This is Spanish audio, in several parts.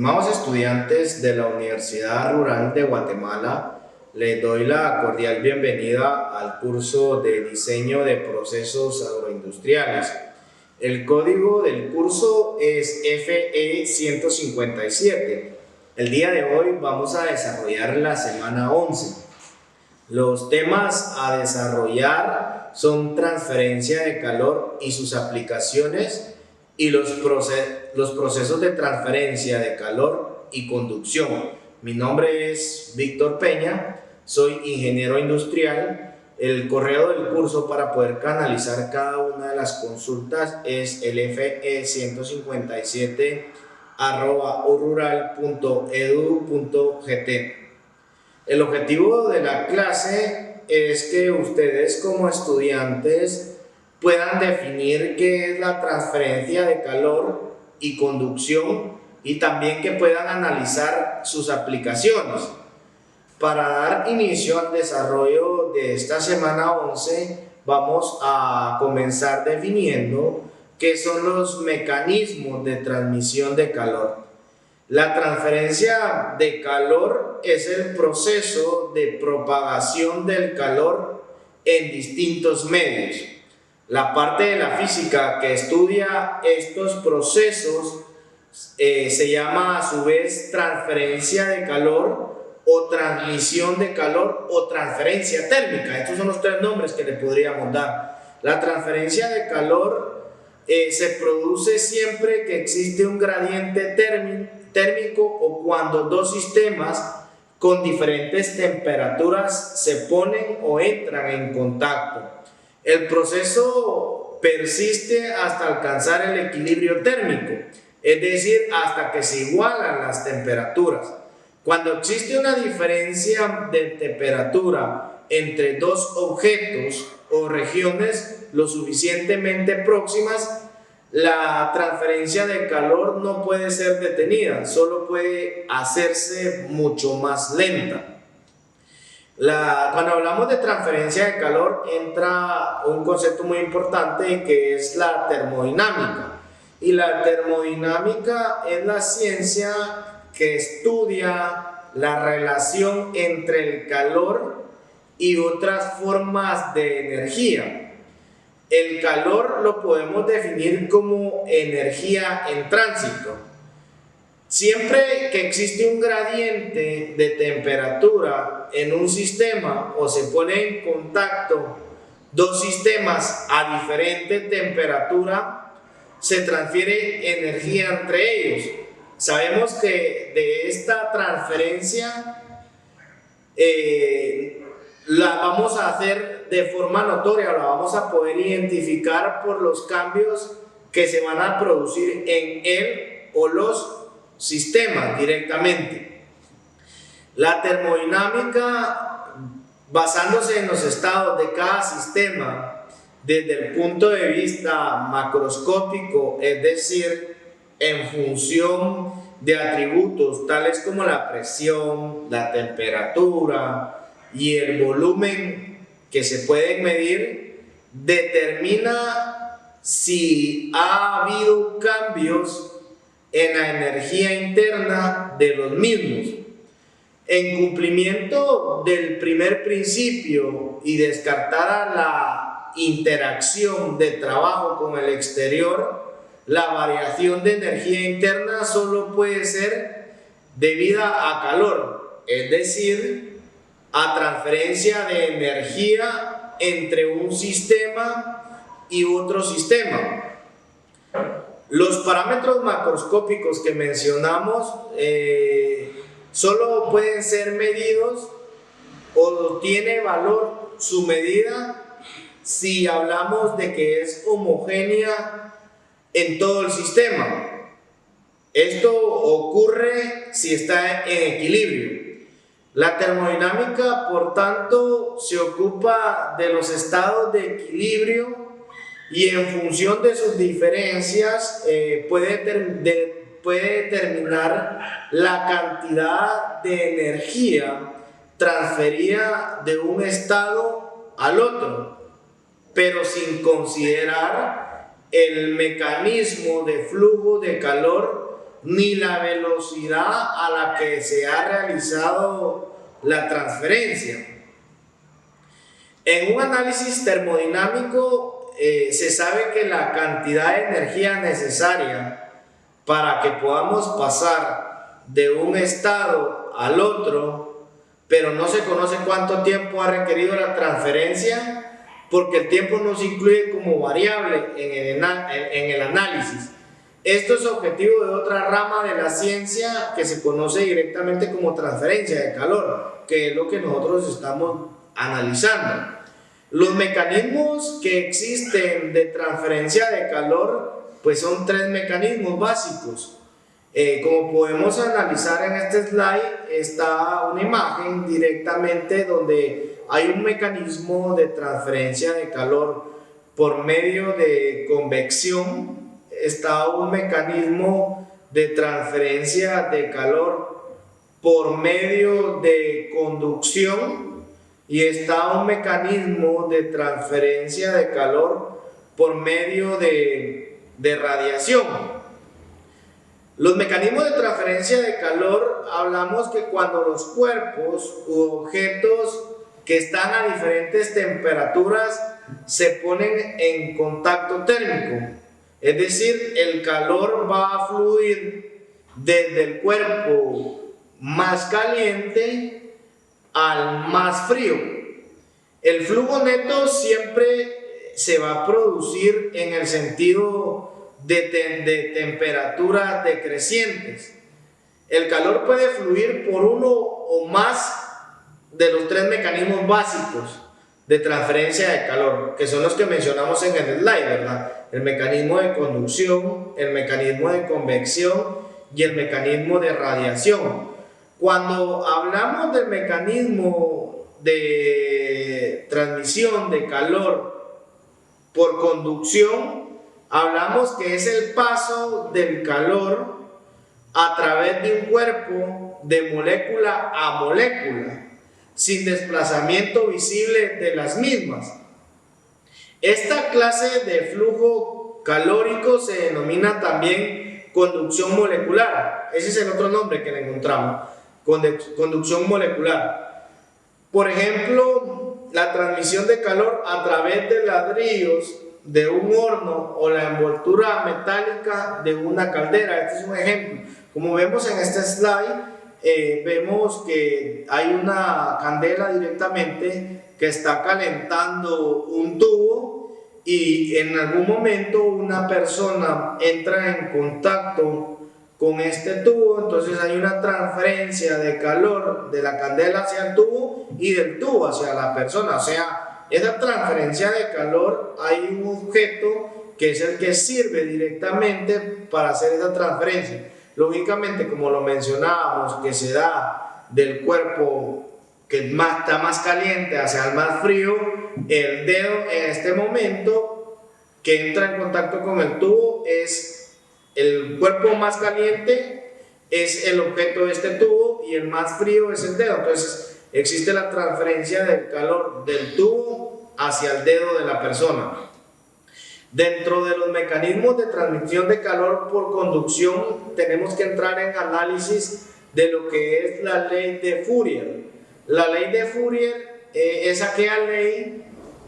Estimados estudiantes de la Universidad Rural de Guatemala, les doy la cordial bienvenida al curso de Diseño de Procesos Agroindustriales. El código del curso es FE 157. El día de hoy vamos a desarrollar la semana 11. Los temas a desarrollar son transferencia de calor y sus aplicaciones y los procesos de transferencia de calor y conducción. Mi nombre es Víctor Peña, soy ingeniero industrial. El correo del curso para poder canalizar cada una de las consultas es el fe57@urural.edu.gt. El objetivo de la clase es que ustedes como estudiantes puedan definir qué es la transferencia de calor y conducción y también que puedan analizar sus aplicaciones. Para dar inicio al desarrollo de esta semana 11, vamos a comenzar definiendo qué son los mecanismos de transmisión de calor. La transferencia de calor es el proceso de propagación del calor en distintos medios. La parte de la física que estudia estos procesos se llama a su vez transferencia de calor o transmisión de calor o transferencia térmica. Estos son los tres nombres que le podríamos dar. La transferencia de calor se produce siempre que existe un gradiente térmico o cuando dos sistemas con diferentes temperaturas se ponen o entran en contacto. El proceso persiste hasta alcanzar el equilibrio térmico, es decir, hasta que se igualan las temperaturas. Cuando existe una diferencia de temperatura entre dos objetos o regiones lo suficientemente próximas, la transferencia de calor no puede ser detenida, solo puede hacerse mucho más lenta. Cuando hablamos de transferencia de calor entra un concepto muy importante que es la termodinámica. Y la termodinámica es la ciencia que estudia la relación entre el calor y otras formas de energía. El calor lo podemos definir como energía en tránsito. Siempre que existe un gradiente de temperatura en un sistema o se pone en contacto dos sistemas a diferente temperatura, se transfiere energía entre ellos. Sabemos que de esta transferencia la vamos a hacer de forma notoria, la vamos a poder identificar por los cambios que se van a producir en él o los sistemas directamente. La termodinámica, basándose en los estados de cada sistema desde el punto de vista macroscópico, es decir, en función de atributos tales como la presión, la temperatura y el volumen que se pueden medir, determina si ha habido cambios en la energía interna de los mismos. En cumplimiento del primer principio y descartada la interacción de trabajo con el exterior, la variación de energía interna solo puede ser debida a calor, es decir, a transferencia de energía entre un sistema y otro sistema. Los parámetros macroscópicos que mencionamos solo pueden ser medidos o tiene valor su medida si hablamos de que es homogénea en todo el sistema. Esto ocurre si está en equilibrio. La termodinámica, por tanto, se ocupa de los estados de equilibrio y en función de sus diferencias puede determinar la cantidad de energía transferida de un estado al otro, pero sin considerar el mecanismo de flujo de calor ni la velocidad a la que se ha realizado la transferencia. En un análisis termodinámico se sabe que la cantidad de energía necesaria para que podamos pasar de un estado al otro, pero no se conoce cuánto tiempo ha requerido la transferencia, porque el tiempo no se incluye como variable en el análisis. Esto es objetivo de otra rama de la ciencia que se conoce directamente como transferencia de calor, que es lo que nosotros estamos analizando. Los mecanismos que existen de transferencia de calor pues son tres mecanismos básicos. Como podemos analizar en este slide, está una imagen directamente donde hay un mecanismo de transferencia de calor por medio de convección, está un mecanismo de transferencia de calor por medio de conducción y está un mecanismo de transferencia de calor por medio de radiación. Los mecanismos de transferencia de calor, hablamos que cuando los cuerpos u objetos que están a diferentes temperaturas se ponen en contacto térmico, es decir, el calor va a fluir desde el cuerpo más caliente al más frío. El flujo neto siempre se va a producir en el sentido de temperaturas decrecientes. El calor puede fluir por uno o más de los tres mecanismos básicos de transferencia de calor, que son los que mencionamos en el slide, ¿verdad? El mecanismo de conducción, el mecanismo de convección y el mecanismo de radiación. Cuando hablamos del mecanismo de transmisión de calor por conducción, hablamos que es el paso del calor a través de un cuerpo de molécula a molécula, sin desplazamiento visible de las mismas. Esta clase de flujo calórico se denomina también conducción molecular. Ese es el otro nombre que le encontramos, conducción molecular. Por ejemplo, la transmisión de calor a través de ladrillos de un horno o la envoltura metálica de una caldera. Este es un ejemplo. Como vemos en este slide, vemos que hay una candela directamente que está calentando un tubo y en algún momento una persona entra en contacto con este tubo, entonces hay una transferencia de calor de la candela hacia el tubo y del tubo hacia la persona. O sea, esa transferencia de calor, hay un objeto que es el que sirve directamente para hacer esa transferencia. Lógicamente, como lo mencionábamos, que se da del cuerpo que está más caliente hacia el más frío, el dedo en este momento que entra en contacto con el tubo es el cuerpo más caliente, es el objeto de este tubo y el más frío es el dedo. Entonces existe la transferencia del calor del tubo hacia el dedo de la persona. Dentro de los mecanismos de transmisión de calor por conducción tenemos que entrar en análisis de lo que es la ley de Fourier. La ley de Fourier es aquella ley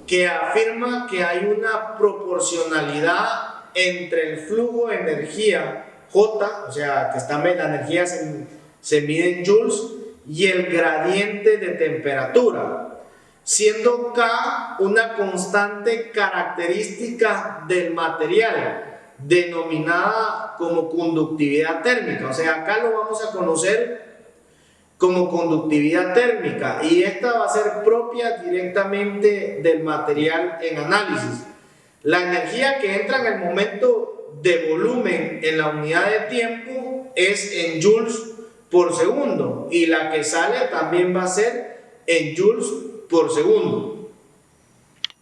que afirma que hay una proporcionalidad entre el flujo de energía J, o sea, que la energía se mide en joules, y el gradiente de temperatura, siendo K una constante característica del material, denominada como conductividad térmica. O sea, acá lo vamos a conocer como conductividad térmica, y esta va a ser propia directamente del material en análisis. La energía que entra en el momento de volumen en la unidad de tiempo es en joules por segundo, y la que sale también va a ser en joules por segundo.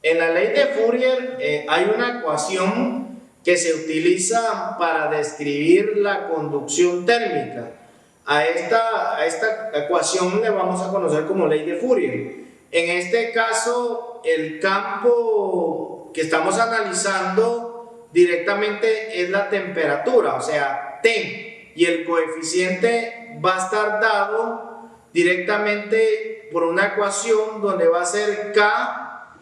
En la ley de Fourier hay una ecuación que se utiliza para describir la conducción térmica. A esta ecuación le vamos a conocer como ley de Fourier. En este caso, el campo que estamos analizando directamente es la temperatura, o sea, T, y el coeficiente va a estar dado directamente por una ecuación donde va a ser K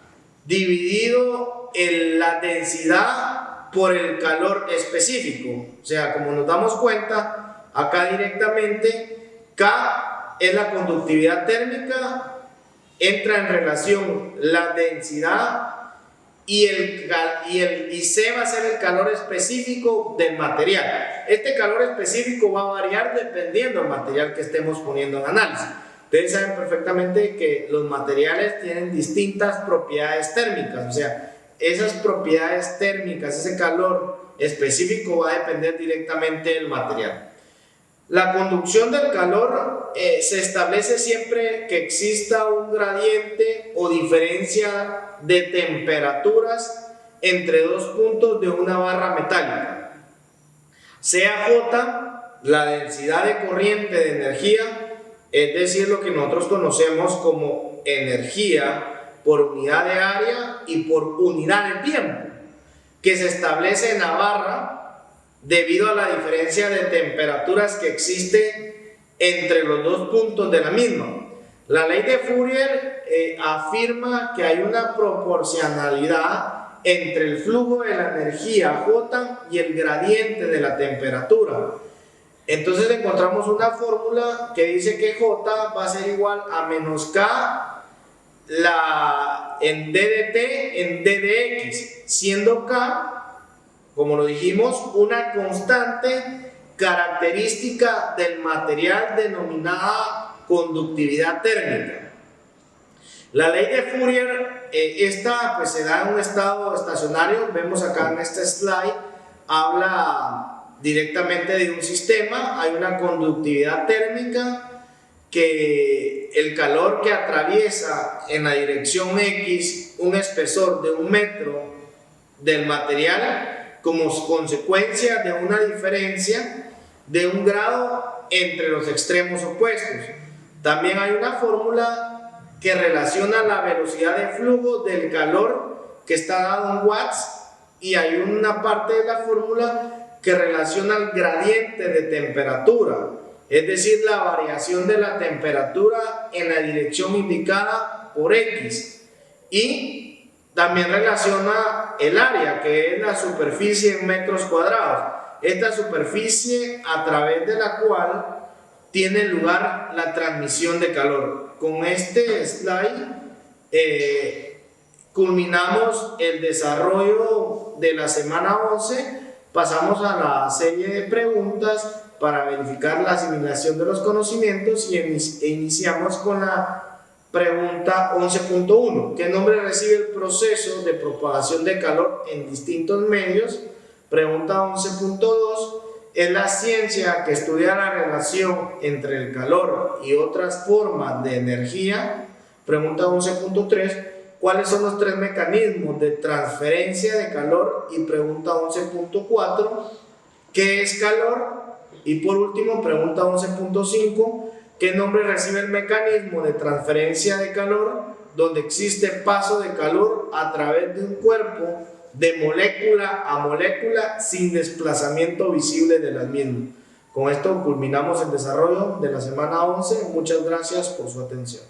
dividido en la densidad por el calor específico. O sea, como nos damos cuenta, acá directamente K es la conductividad térmica, entra en relación la densidad y C va a ser el calor específico del material. Este calor específico va a variar dependiendo del material que estemos poniendo en análisis. Ustedes saben perfectamente que los materiales tienen distintas propiedades térmicas, o sea, esas propiedades térmicas, ese calor específico va a depender directamente del material. La conducción del calor se establece siempre que exista un gradiente o diferencia de temperaturas entre dos puntos de una barra metálica. Sea J la densidad de corriente de energía, es decir, lo que nosotros conocemos como energía por unidad de área y por unidad de tiempo, que se establece en la barra debido a la diferencia de temperaturas que existe entre los dos puntos de la misma. La ley de Fourier afirma que hay una proporcionalidad entre el flujo de la energía J y el gradiente de la temperatura. Entonces encontramos una fórmula que dice que J va a ser igual a menos K en D de T en D de X, siendo K, como lo dijimos, una constante característica del material denominada conductividad térmica. La ley de Fourier, esta pues se da en un estado estacionario. Vemos acá en este slide, habla directamente de un sistema. Hay una conductividad térmica, que el calor que atraviesa en la dirección X un espesor de 1 metro del material como consecuencia de una diferencia de 1 grado entre los extremos opuestos. También hay una fórmula que relaciona la velocidad de flujo del calor que está dado en watts, y hay una parte de la fórmula que relaciona el gradiente de temperatura, es decir, la variación de la temperatura en la dirección indicada por X, y también relaciona el área, que es la superficie en metros cuadrados. Esta superficie a través de la cual tiene lugar la transmisión de calor. Con este slide culminamos el desarrollo de la semana 11. Pasamos a la serie de preguntas para verificar la asimilación de los conocimientos, e iniciamos con la pregunta 11.1. ¿Qué nombre recibe el proceso de propagación de calor en distintos medios? Pregunta 11.2. Es la ciencia que estudia la relación entre el calor y otras formas de energía. Pregunta 11.3. ¿Cuáles son los 3 mecanismos de transferencia de calor? Y pregunta 11.4. ¿Qué es calor? Y por último, pregunta 11.5. ¿Qué nombre recibe el mecanismo de transferencia de calor donde existe paso de calor a través de un cuerpo de molécula a molécula sin desplazamiento visible de las mismas? Con esto culminamos el desarrollo de la semana 11. Muchas gracias por su atención.